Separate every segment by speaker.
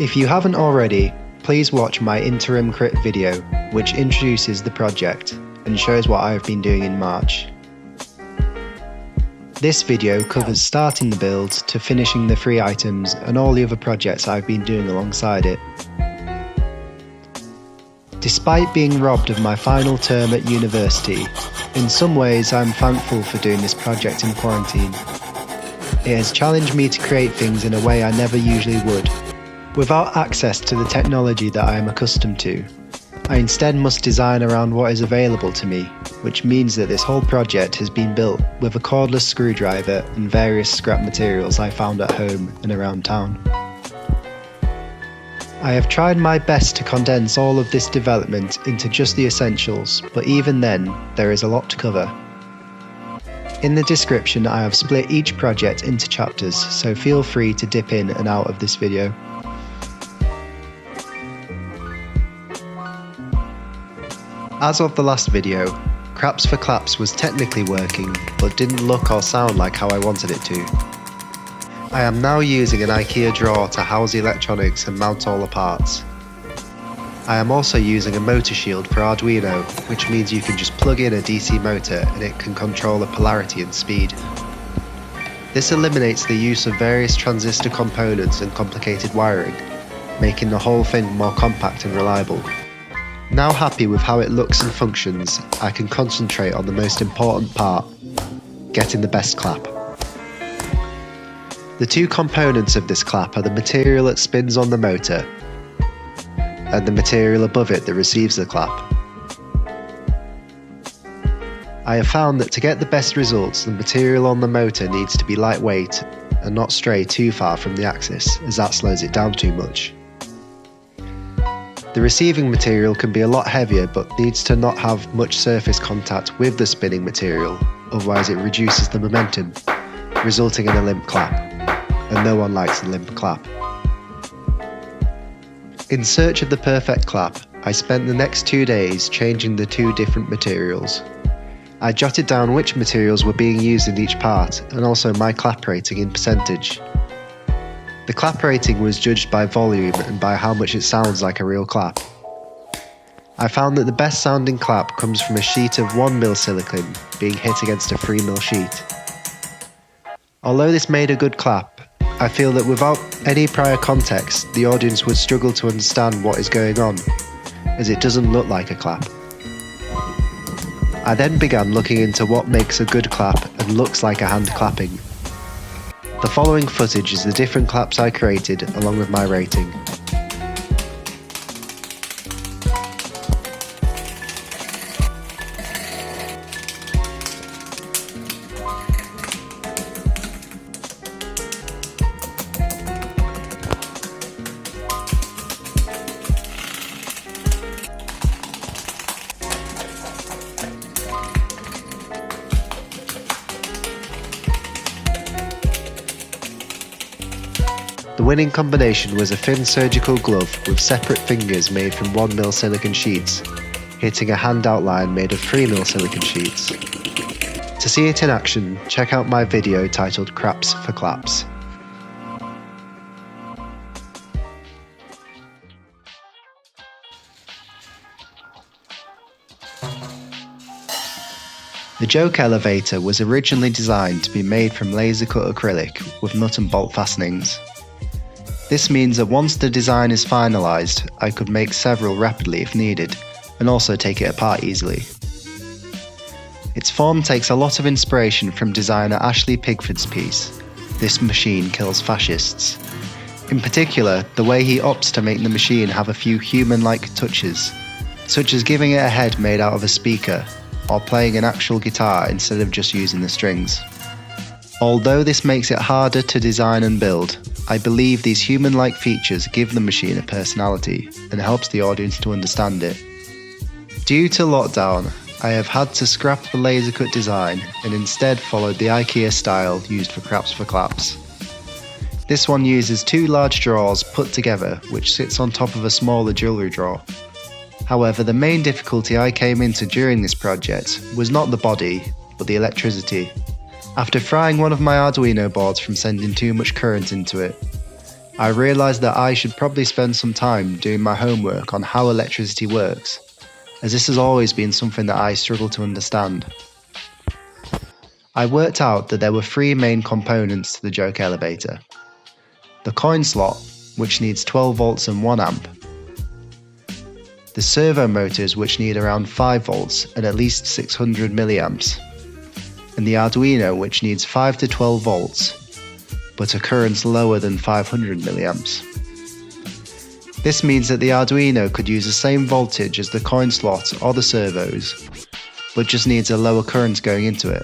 Speaker 1: If you haven't already, please watch my interim crit video, which introduces the project and shows what I have been doing in March. This video covers starting the build to finishing the free items and all the other projects I've been doing alongside it. Despite being robbed of my final term at university, in some ways I'm thankful for doing this project in quarantine. It has challenged me to create things in a way I never usually would. Without access to the technology that I am accustomed to, I instead must design around what is available to me, which means that this whole project has been built with a cordless screwdriver and various scrap materials I found at home and around town. I have tried my best to condense all of this development into just the essentials, but even then, there is a lot to cover. In the description I have split each project into chapters, so feel free to dip in and out of this video. As of the last video, Craps for Claps was technically working, but didn't look or sound like how I wanted it to. I am now using an IKEA drawer to house the electronics and mount all the parts. I am also using a motor shield for Arduino, which means you can just plug in a DC motor and it can control the polarity and speed. This eliminates the use of various transistor components and complicated wiring, making the whole thing more compact and reliable. Now happy with how it looks and functions, I can concentrate on the most important part, getting the best clap. The two components of this clap are the material that spins on the motor and the material above it that receives the clap. I have found that to get the best results, the material on the motor needs to be lightweight and not stray too far from the axis, as that slows it down too much. The receiving material can be a lot heavier but needs to not have much surface contact with the spinning material, otherwise it reduces the momentum, resulting in a limp clap, and no one likes a limp clap. In search of the perfect clap, I spent the next 2 days changing the two different materials. I jotted down which materials were being used in each part, and also my clap rating in percentage. The clap rating was judged by volume and by how much it sounds like a real clap. I found that the best sounding clap comes from a sheet of 1mm silicone being hit against a 3mm sheet. Although this made a good clap, I feel that without any prior context, the audience would struggle to understand what is going on, as it doesn't look like a clap. I then began looking into what makes a good clap and looks like a hand clapping. The following footage is the different claps I created along with my rating. The winning combination was a thin surgical glove with separate fingers made from 1mm silicone sheets, hitting a hand outline made of 3mm silicone sheets. To see it in action, check out my video titled Craps for Claps. The joke elevator was originally designed to be made from laser cut acrylic with nut and bolt fastenings. This means that once the design is finalised, I could make several rapidly if needed, and also take it apart easily. Its form takes a lot of inspiration from designer Ashley Pigford's piece, "This Machine Kills Fascists." In particular, the way he opts to make the machine have a few human-like touches, such as giving it a head made out of a speaker, or playing an actual guitar instead of just using the strings. Although this makes it harder to design and build, I believe these human-like features give the machine a personality and helps the audience to understand it. Due to lockdown, I have had to scrap the laser cut design and instead followed the IKEA style used for Craps for Claps. This one uses two large drawers put together, which sits on top of a smaller jewellery drawer. However, the main difficulty I came into during this project was not the body, but the electricity. After frying one of my Arduino boards from sending too much current into it, I realised that I should probably spend some time doing my homework on how electricity works, as this has always been something that I struggle to understand. I worked out that there were three main components to the joke elevator. The coin slot, which needs 12 volts and 1 amp. The servo motors, which need around 5 volts and at least 600 milliamps. And the Arduino, which needs 5 to 12 volts, but a current lower than 500 milliamps. This means that the Arduino could use the same voltage as the coin slot or the servos, but just needs a lower current going into it.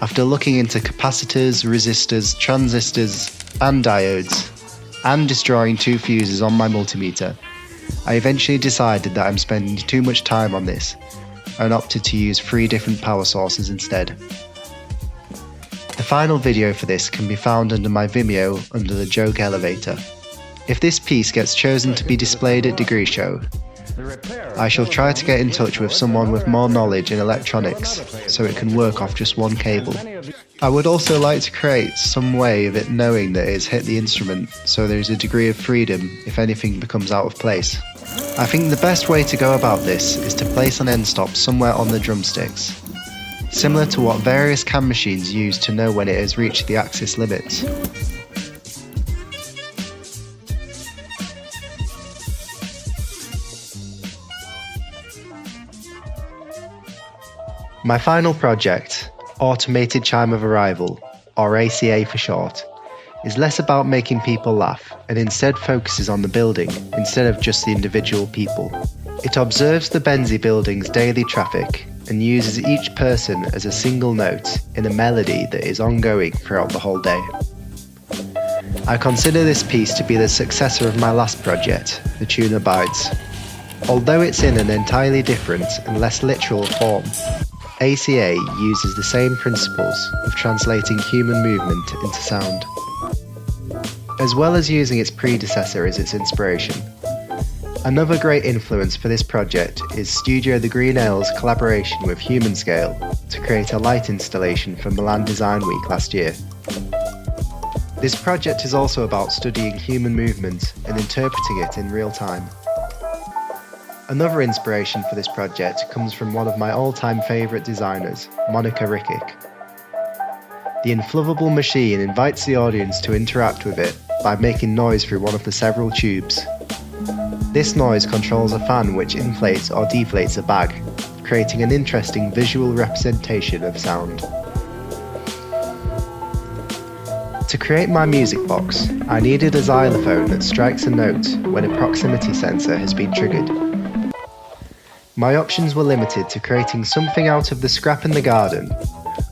Speaker 1: After looking into capacitors, resistors, transistors, and diodes, and destroying 2 fuses on my multimeter, I eventually decided that I'm spending too much time on this, and opted to use 3 different power sources instead. The final video for this can be found under my Vimeo under the joke elevator. If this piece gets chosen to be displayed at Degree Show, I shall try to get in touch with someone with more knowledge in electronics so it can work off just one cable. I would also like to create some way of it knowing that it has hit the instrument so there is a degree of freedom if anything becomes out of place. I think the best way to go about this is to place an end stop somewhere on the drumsticks, similar to what various CAM machines use to know when it has reached the axis limits. My final project, Automated Chime of Arrival, or ACA for short, is less about making people laugh and instead focuses on the building instead of just the individual people. It observes the Benzie building's daily traffic and uses each person as a single note in a melody that is ongoing throughout the whole day. I consider this piece to be the successor of my last project, The Tuner Bites. Although it's in an entirely different and less literal form, ACA uses the same principles of translating human movement into sound, as well as using its predecessor as its inspiration. Another great influence for this project is Studio the Green Ale's collaboration with Human Scale to create a light installation for Milan Design Week last year. This project is also about studying human movement and interpreting it in real time. Another inspiration for this project comes from one of my all-time favourite designers, Monica Rickick. The inflatable machine invites the audience to interact with it by making noise through one of the several tubes. This noise controls a fan which inflates or deflates a bag, creating an interesting visual representation of sound. To create my music box, I needed a xylophone that strikes a note when a proximity sensor has been triggered. My options were limited to creating something out of the scrap in the garden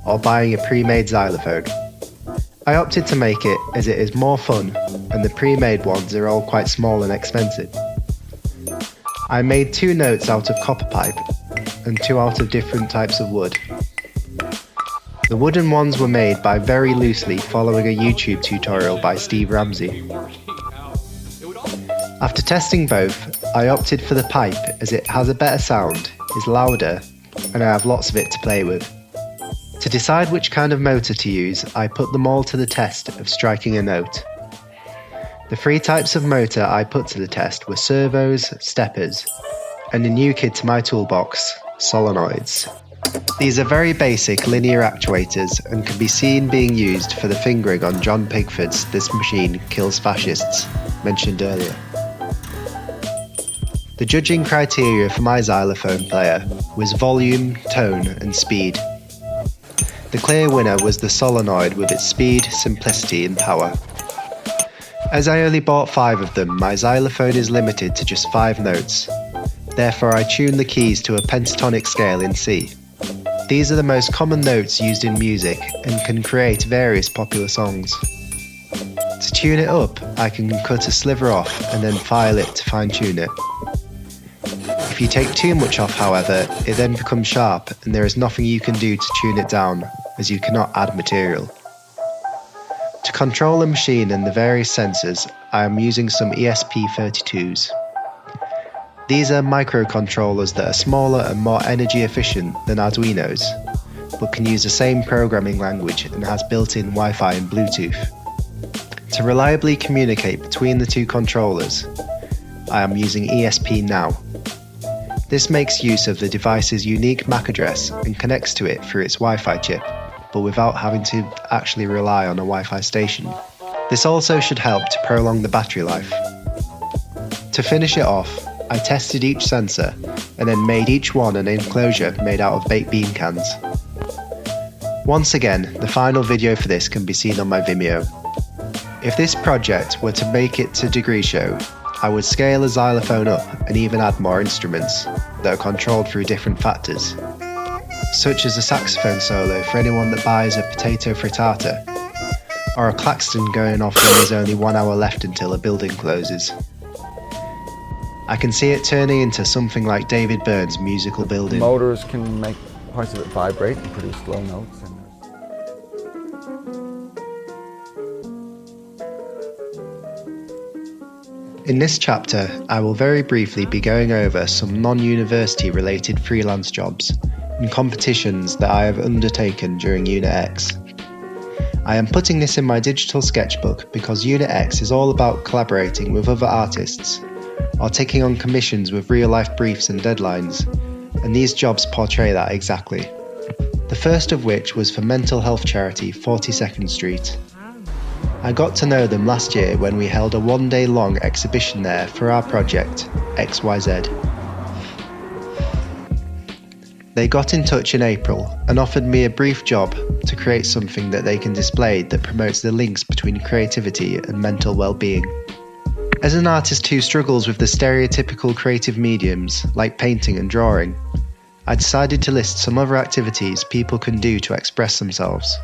Speaker 1: or buying a pre-made xylophone. I opted to make it as it is more fun and the pre-made ones are all quite small and expensive. I made 2 notes out of copper pipe and 2 out of different types of wood. The wooden ones were made by very loosely following a YouTube tutorial by Steve Ramsey. After testing both, I opted for the pipe as it has a better sound, is louder, and I have lots of it to play with. To decide which kind of motor to use, I put them all to the test of striking a note. The 3 types of motor I put to the test were servos, steppers, and a new kid to my toolbox, solenoids. These are very basic linear actuators and can be seen being used for the fingering on John Pigford's "This Machine Kills Fascists" mentioned earlier. The judging criteria for my xylophone player was volume, tone, and speed. The clear winner was the solenoid with its speed, simplicity, and power. As I only bought 5 of them, my xylophone is limited to just 5 notes. Therefore, I tune the keys to a pentatonic scale in C. These are the most common notes used in music and can create various popular songs. To tune it up, I can cut a sliver off and then file it to fine-tune it. If you take too much off, however, it then becomes sharp and there is nothing you can do to tune it down, as you cannot add material. To control the machine and the various sensors, I am using some ESP32s. These are microcontrollers that are smaller and more energy efficient than Arduinos, but can use the same programming language and has built-in Wi-Fi and Bluetooth. To reliably communicate between the two controllers, I am using ESP now. This makes use of the device's unique MAC address and connects to it through its Wi-Fi chip, but without having to actually rely on a Wi-Fi station. This also should help to prolong the battery life. To finish it off, I tested each sensor and then made each one an enclosure made out of baked bean cans. Once again, the final video for this can be seen on my Vimeo. If this project were to make it to Degree Show, I would scale a xylophone up and even add more instruments that are controlled through different factors, such as a saxophone solo for anyone that buys a potato frittata, or a klaxon going off when there's only 1 hour left until a building closes. I can see it turning into something like David Byrne's musical building.
Speaker 2: Motors can make parts of it vibrate and produce low notes.
Speaker 1: In this chapter, I will very briefly be going over some non-university related freelance jobs and competitions that I have undertaken during Unit X. I am putting this in my digital sketchbook because Unit X is all about collaborating with other artists or taking on commissions with real-life briefs and deadlines, and these jobs portray that exactly. The first of which was for mental health charity 42nd Street. I got to know them last year when we held a one-day long exhibition there for our project, XYZ. They got in touch in April and offered me a brief job to create something that they can display that promotes the links between creativity and mental well-being. As an artist who struggles with the stereotypical creative mediums like painting and drawing, I decided to list some other activities people can do to express themselves.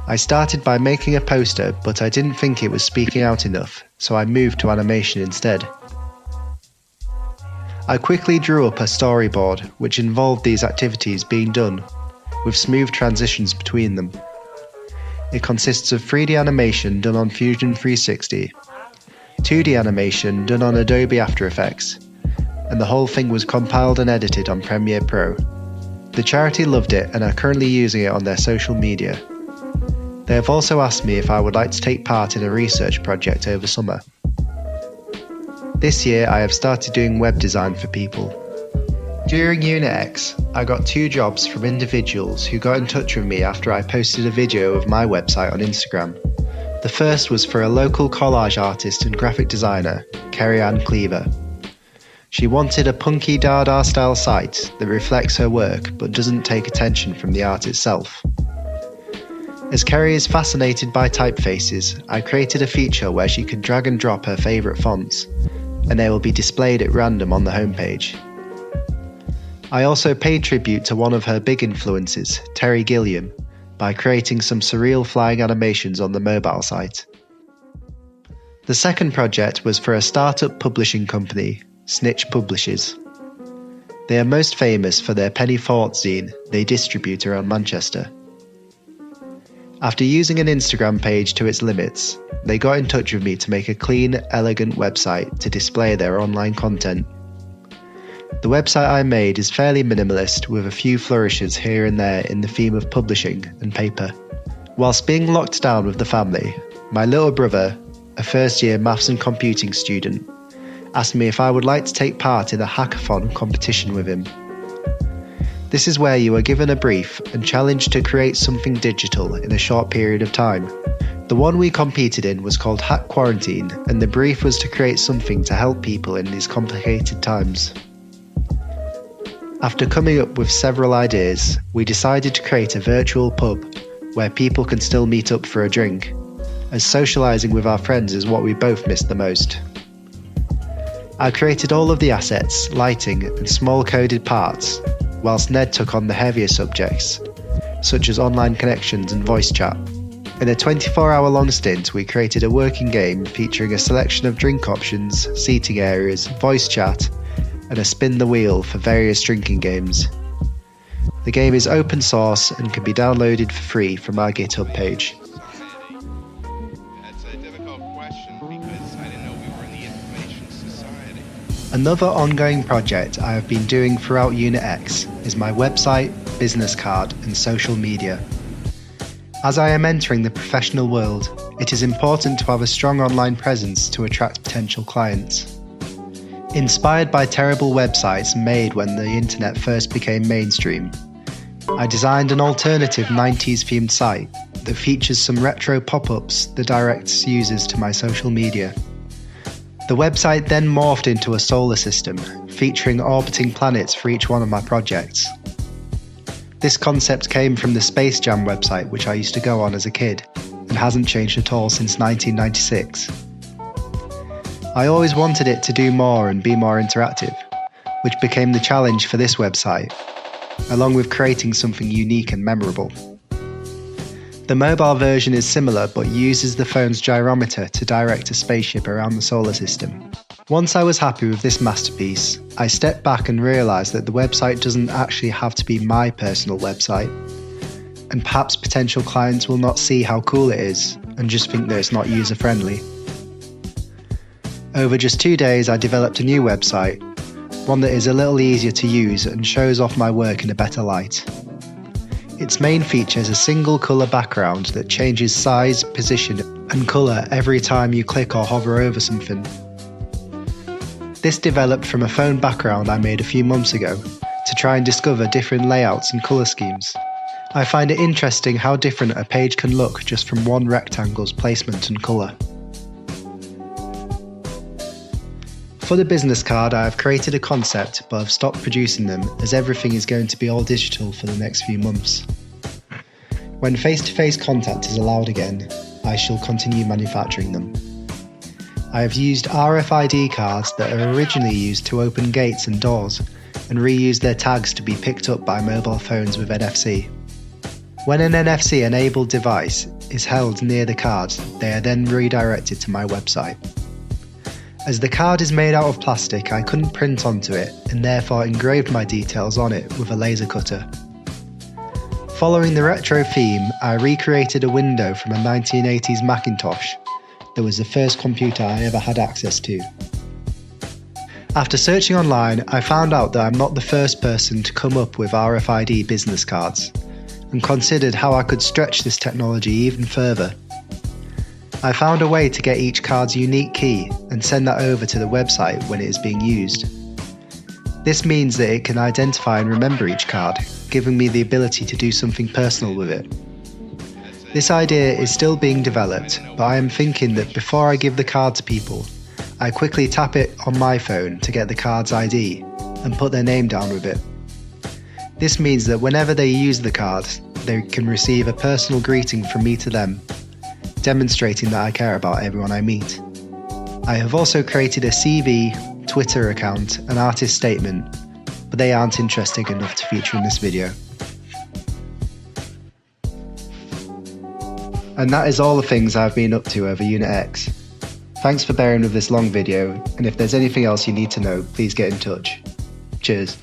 Speaker 1: I started by making a poster, but I didn't think it was speaking out enough, so I moved to animation instead. I quickly drew up a storyboard which involved these activities being done, with smooth transitions between them. It consists of 3D animation done on Fusion 360, 2D animation done on Adobe After Effects, and the whole thing was compiled and edited on Premiere Pro. The charity loved it and are currently using it on their social media. They have also asked me if I would like to take part in a research project over summer. This year I have started doing web design for people. During Unit X, I got 2 jobs from individuals who got in touch with me after I posted a video of my website on Instagram. The first was for a local collage artist and graphic designer, Kerry-Ann Cleaver. She wanted a punky Dada style site that reflects her work but doesn't take attention from the art itself. As Kerry is fascinated by typefaces, I created a feature where she could drag and drop her favourite fonts, and they will be displayed at random on the homepage. I also paid tribute to one of her big influences, Terry Gilliam, by creating some surreal flying animations on the mobile site. The second project was for a startup publishing company, Snitch Publishers. They are most famous for their penny fort zine they distribute around Manchester. After using an Instagram page to its limits, they got in touch with me to make a clean, elegant website to display their online content. The website I made is fairly minimalist with a few flourishes here and there in the theme of publishing and paper. Whilst being locked down with the family, my little brother, a first-year maths and computing student, asked me if I would like to take part in a hackathon competition with him. This is where you are given a brief and challenged to create something digital in a short period of time. The one we competed in was called Hack Quarantine, and the brief was to create something to help people in these complicated times. After coming up with several ideas, we decided to create a virtual pub where people can still meet up for a drink, as socialising with our friends is what we both missed the most. I created all of the assets, lighting and small coded parts, whilst Ned took on the heavier subjects, such as online connections and voice chat. In a 24-hour long stint, we created a working game featuring a selection of drink options, seating areas, voice chat, and a spin the wheel for various drinking games. The game is open source and can be downloaded for free from our GitHub page.
Speaker 3: That's a difficult question because I didn't know we were in the information society.
Speaker 1: Another ongoing project I have been doing throughout Unit X is my website, business card and social media. As I am entering the professional world, it is important to have a strong online presence to attract potential clients. Inspired by terrible websites made when the internet first became mainstream, I designed an alternative 90s themed site that features some retro pop-ups that directs users to my social media. The website then morphed into a solar system, featuring orbiting planets for each one of my projects. This concept came from the Space Jam website which I used to go on as a kid, and hasn't changed at all since 1996. I always wanted it to do more and be more interactive, which became the challenge for this website, along with creating something unique and memorable. The mobile version is similar but uses the phone's gyrometer to direct a spaceship around the solar system. Once I was happy with this masterpiece, I stepped back and realised that the website doesn't actually have to be my personal website, and perhaps potential clients will not see how cool it is and just think that it's not user-friendly. Over just 2 days I developed a new website, one that is a little easier to use and shows off my work in a better light. Its main feature is a single colour background that changes size, position and colour every time you click or hover over something. This developed from a phone background I made a few months ago to try and discover different layouts and colour schemes. I find it interesting how different a page can look just from one rectangle's placement and colour. For the business card, I have created a concept but have stopped producing them as everything is going to be all digital for the next few months. When face-to-face contact is allowed again, I shall continue manufacturing them. I have used RFID cards that are originally used to open gates and doors and reused their tags to be picked up by mobile phones with NFC. When an NFC-enabled device is held near the card, they are then redirected to my website. As the card is made out of plastic, I couldn't print onto it and therefore engraved my details on it with a laser cutter. Following the retro theme, I recreated a window from a 1980s Macintosh that was the first computer I ever had access to. After searching online, I found out that I'm not the first person to come up with RFID business cards, and considered how I could stretch this technology even further. I found a way to get each card's unique key and send that over to the website when it is being used. This means that it can identify and remember each card, giving me the ability to do something personal with it. This idea is still being developed, but I am thinking that before I give the card to people, I quickly tap it on my phone to get the card's ID and put their name down with it. This means that whenever they use the card, they can receive a personal greeting from me to them, demonstrating that I care about everyone I meet. I have also created a CV, Twitter account, and artist statement, but they aren't interesting enough to feature in this video. And that is all the things I've been up to over Unit X. Thanks for bearing with this long video, and if there's anything else you need to know, please get in touch. Cheers.